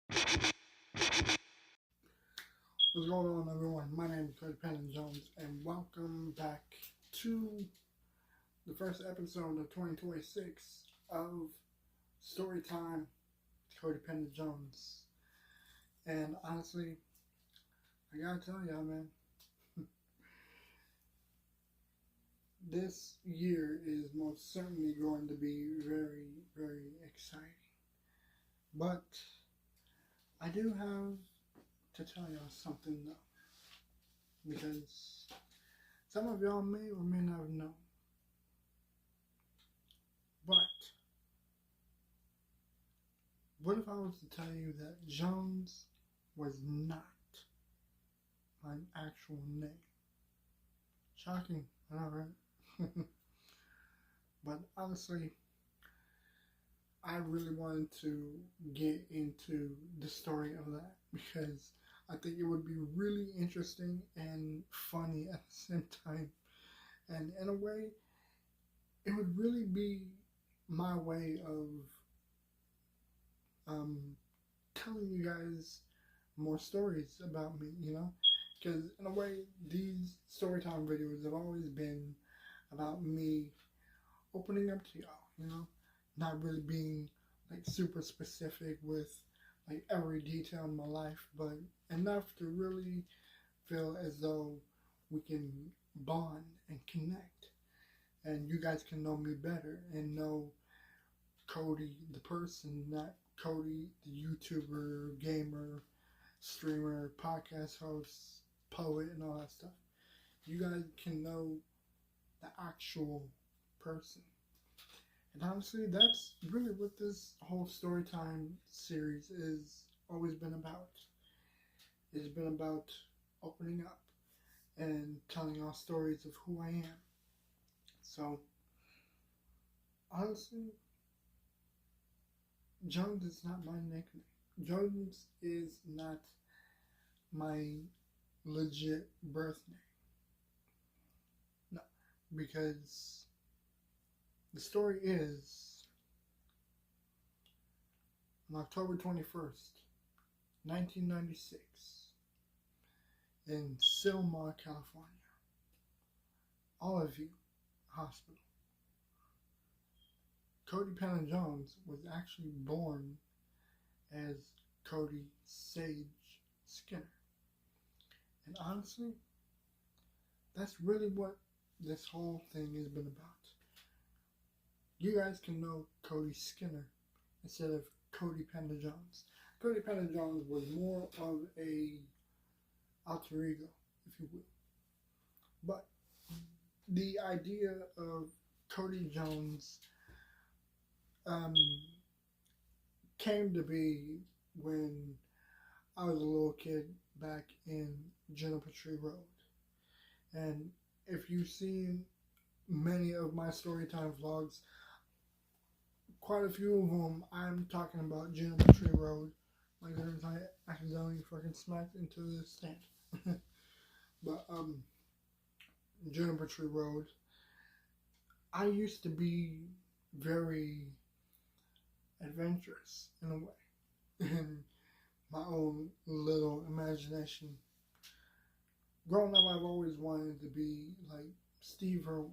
What's going on, everyone? My name is Cody Panda Jones, and welcome back to the first episode of 2026 of Storytime, Cody Panda Jones. And honestly, I gotta tell y'all, man, this year is most certainly going to be very, very exciting. But I do have to tell y'all something though, because some of y'all may or may not know. But what if I was to tell you that Jones was not my actual name? Shocking, I know, right? But honestly, I really wanted to get into the story of that because I think it would be really interesting and funny at the same time. And in a way, it would really be my way of telling you guys more stories about me, Because in a way, these storytime videos have always been about me opening up to y'all, not really being like super specific with like every detail in my life, but enough to really feel as though we can bond and connect, and you guys can know me better and know Cody the person, not Cody the YouTuber, gamer, streamer, podcast host, poet, and all that stuff. You guys can know the actual person. And honestly, that's really what this whole Storytime series is always been about. It's been about opening up and telling our stories of who I am. So, honestly, Jones is not my nickname. Jones is not my legit birth name. No, because the story is on October 21st, 1996, in Sylmar, California, Olive View Hospital. Cody Panda Jones was actually born as Cody Sage Skinner. And honestly, that's really what this whole thing has been about. You guys can know Cody Skinner instead of Cody Panda Jones. Cody Panda Jones was more of a alter ego, if you will. But the idea of Cody Jones came to be when I was a little kid back in Juniper Tree Road. And if you've seen many of my Storytime vlogs, quite a few of them, I'm talking about Juniper Tree Road. Like there's I accidentally fucking smacked into the stand. But Juniper Tree Road, I used to be very adventurous in a way, in my own little imagination. Growing up, I've always wanted to be like Steve Irwin,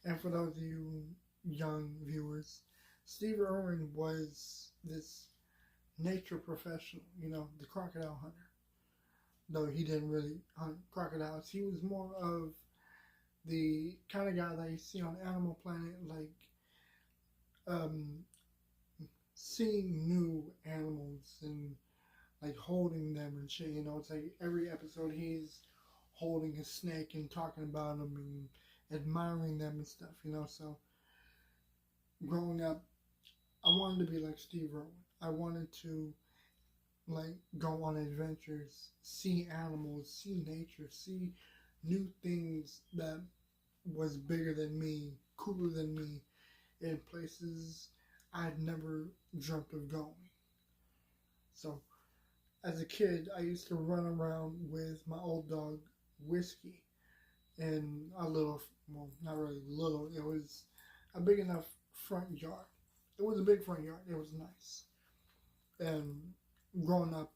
And for those of you young viewers, Steve Irwin was this nature professional, the crocodile hunter. Though he didn't really hunt crocodiles, he was more of the kind of guy that you see on Animal Planet, like seeing new animals and like holding them and shit. It's like every episode he's holding a snake and talking about them and admiring them and stuff. So growing up, I wanted to be like Steve Irwin. I wanted to like go on adventures, see animals, see nature, see new things that was bigger than me, cooler than me, in places I'd never dreamt of going. So as a kid, I used to run around with my old dog, Whiskey, in a little, well, not really little, it was a big enough front yard. It was a big front yard. It was nice. And growing up,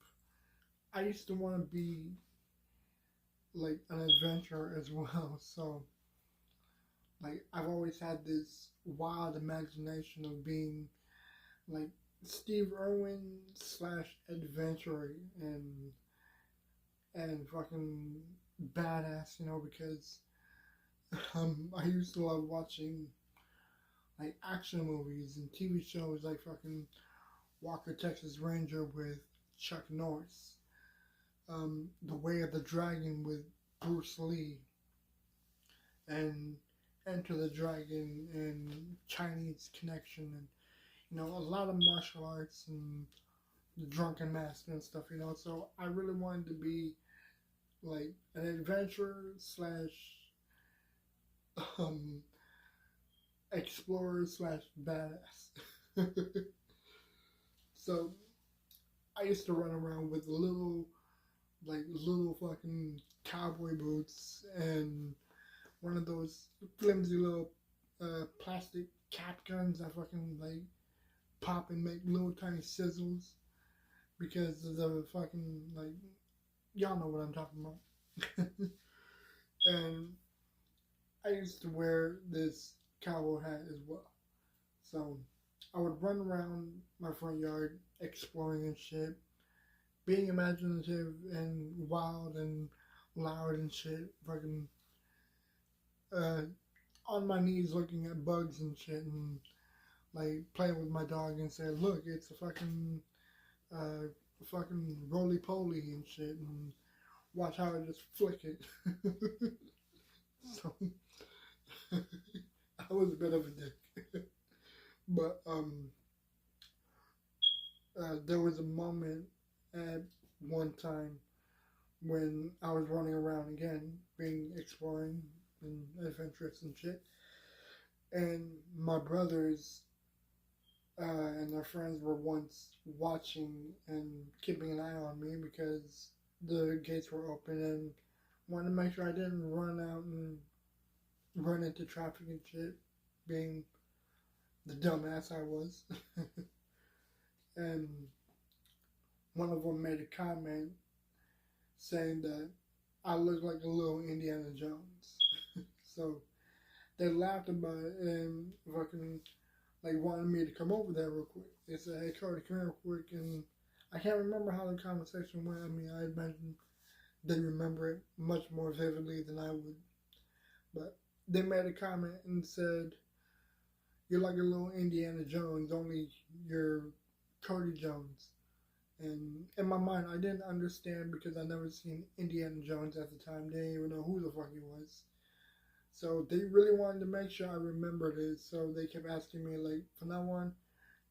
I used to want to be like an adventurer as well. So like I've always had this wild imagination of being like Steve Irwin slash adventurer and fucking badass, because I used to love watching like action movies and TV shows like fucking Walker Texas Ranger with Chuck Norris, The Way of the Dragon with Bruce Lee, and Enter the Dragon and Chinese Connection, and a lot of martial arts and the Drunken Master and stuff. So I really wanted to be like an adventurer slash um, explorer slash badass. So I used to run around with little fucking cowboy boots and one of those flimsy little plastic cap guns that fucking like pop and make little tiny sizzles because of the fucking like y'all know what I'm talking about. And I used to wear this cowboy hat as well. So I would run around my front yard exploring and shit, being imaginative and wild and loud and shit, fucking uh, on my knees looking at bugs and shit and like playing with my dog and say, look, it's a fucking roly poly and shit, and watch how I just flick it. So I was a bit of a dick. But there was a moment at one time when I was running around again, being exploring and adventurous and shit, and my brothers and their friends were once watching and keeping an eye on me because the gates were open and wanted to make sure I didn't run out and run into traffic and shit, being the dumbass I was. And one of them made a comment saying that I look like a little Indiana Jones. So they laughed about it and fucking like wanted me to come over there real quick. They said, "Hey, Cody, come here real quick." And I can't remember how the conversation went. I mean, I imagine they remember it much more vividly than I would. But they made a comment and said, "You're like a little Indiana Jones, only you're Cody Jones." And in my mind, I didn't understand because I never seen Indiana Jones at the time. They didn't even know who the fuck he was. So they really wanted to make sure I remembered it. So they kept asking me, like, from now on,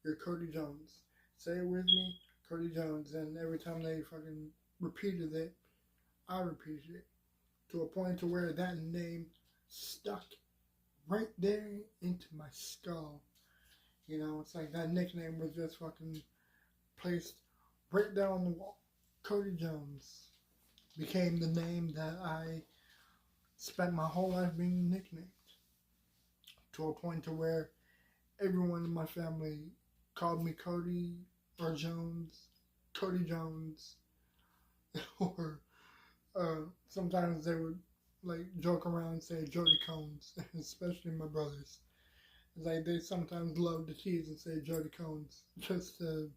you're Cody Jones. Say it with me, Cody Jones. And every time they fucking repeated it, I repeated it. To a point to where that name stuck right there into my skull. It's like that nickname was just fucking placed right there on the wall. Cody Jones became the name that I spent my whole life being nicknamed, to a point to where everyone in my family called me Cody or Jones, Cody Jones, or sometimes they would like joke around and say Jody Cones, especially my brothers. It's like they sometimes love to tease and say Jody Cones just to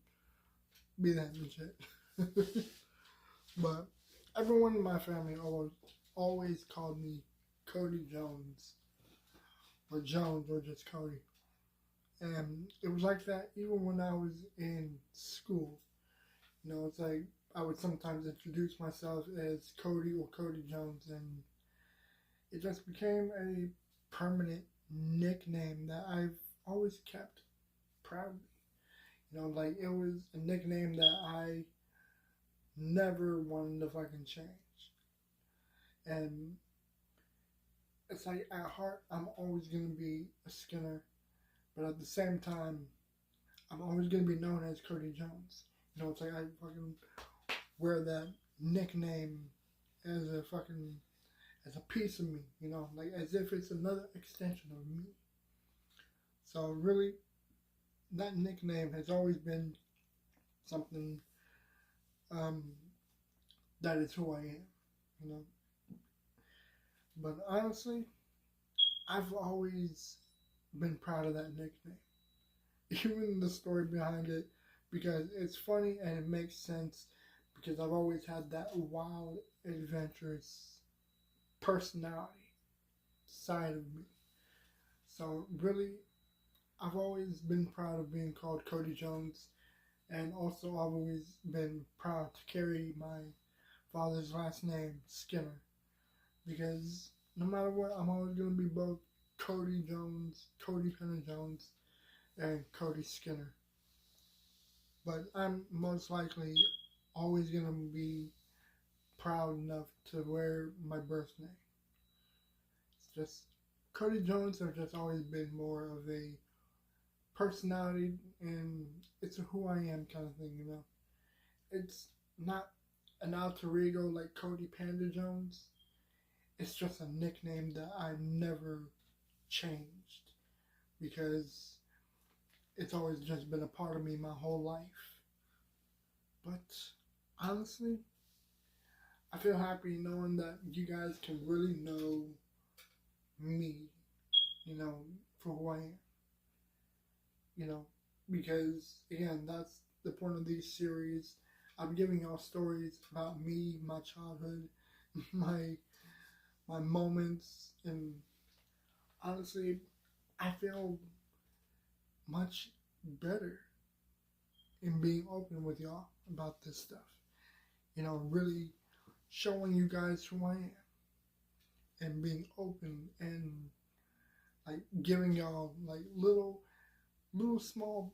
be that and shit. But everyone in my family always called me Cody Jones, or Jones, or just Cody. And it was like that even when I was in school. It's like I would sometimes introduce myself as Cody or Cody Jones, and it just became a permanent nickname that I've always kept proudly. Like it was a nickname that I never wanted to fucking change. And it's like at heart, I'm always going to be a Skinner, but at the same time, I'm always going to be known as Cody Jones. It's like I fucking wear that nickname as a piece of me, like as if it's another extension of me. So really, that nickname has always been something um, that is who I am, you know. But honestly, I've always been proud of that nickname, even the story behind it, because it's funny and it makes sense. Because I've always had that wild, adventurous personality side of me. So really, I've always been proud of being called Cody Jones, and also I've always been proud to carry my father's last name, Skinner, because no matter what, I'm always going to be both Cody Jones, Cody Panda Jones, and Cody Skinner. But I'm most likely always going to be proud enough to wear my birth name. It's just, Cody Jones have just always been more of a personality, and it's a who I am kind of thing, you know. It's not an alter ego like Cody Panda Jones. It's just a nickname that I never changed because it's always just been a part of me my whole life. But honestly, I feel happy knowing that you guys can really know me, you know, for who I am. You know, because again, that's the point of these series. I'm giving y'all stories about me, my childhood, my my moments, and honestly, I feel much better in being open with y'all about this stuff. You know, really showing you guys who I am and being open and like giving y'all like little small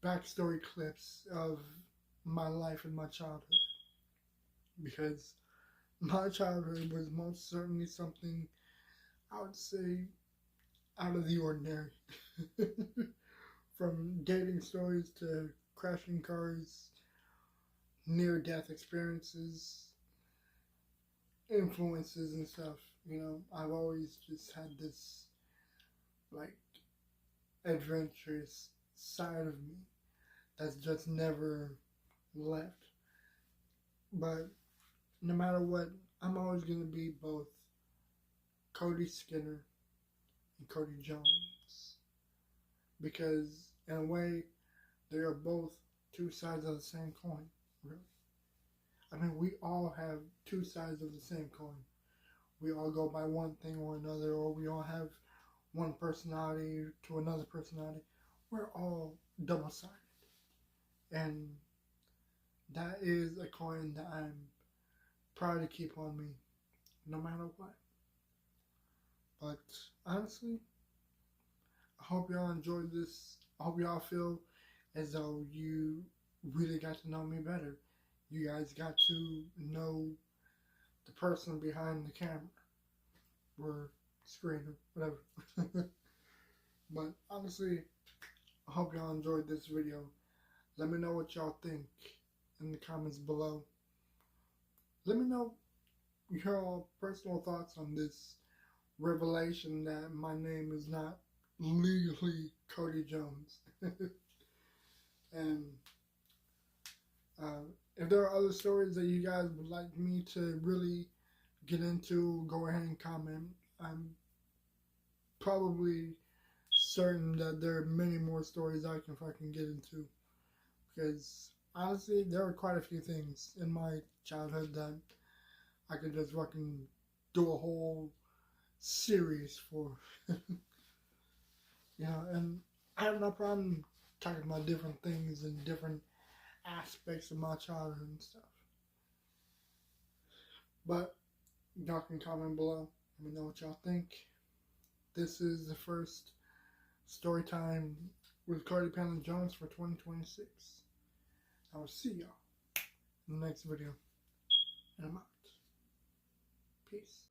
backstory clips of my life and my childhood, because my childhood was most certainly something I would say out of the ordinary. From dating stories to crashing cars, near death experiences, influences and stuff. You know, I've always just had this like adventurous side of me that's just never left. But no matter what, I'm always going to be both Cody Skinner and Cody Jones, because in a way they are both two sides of the same coin, really. I mean, we all have two sides of the same coin. We all go by one thing or another, or we all have one personality to another personality. We're all double-sided. And that is a coin that I'm proud to keep on me, no matter what. But honestly, I hope y'all enjoyed this. I hope y'all feel as though you really got to know me better. You guys got to know the person behind the camera or screen or whatever. But honestly, I hope y'all enjoyed this video. Let me know what y'all think in the comments below. Let me know your personal thoughts on this revelation that my name is not legally Cody Jones. And if there are other stories that you guys would like me to really get into, go ahead and comment. I'm probably certain that there are many more stories I can fucking get into, because honestly, there are quite a few things in my childhood that I could just fucking do a whole series for. You know, and I have no problem talking about different things and different aspects of my childhood and stuff. But y'all can comment below. Let me know what y'all think. This is the first story time with Cody Panda Jones for 2026. I will see y'all in the next video. And I'm out. Peace.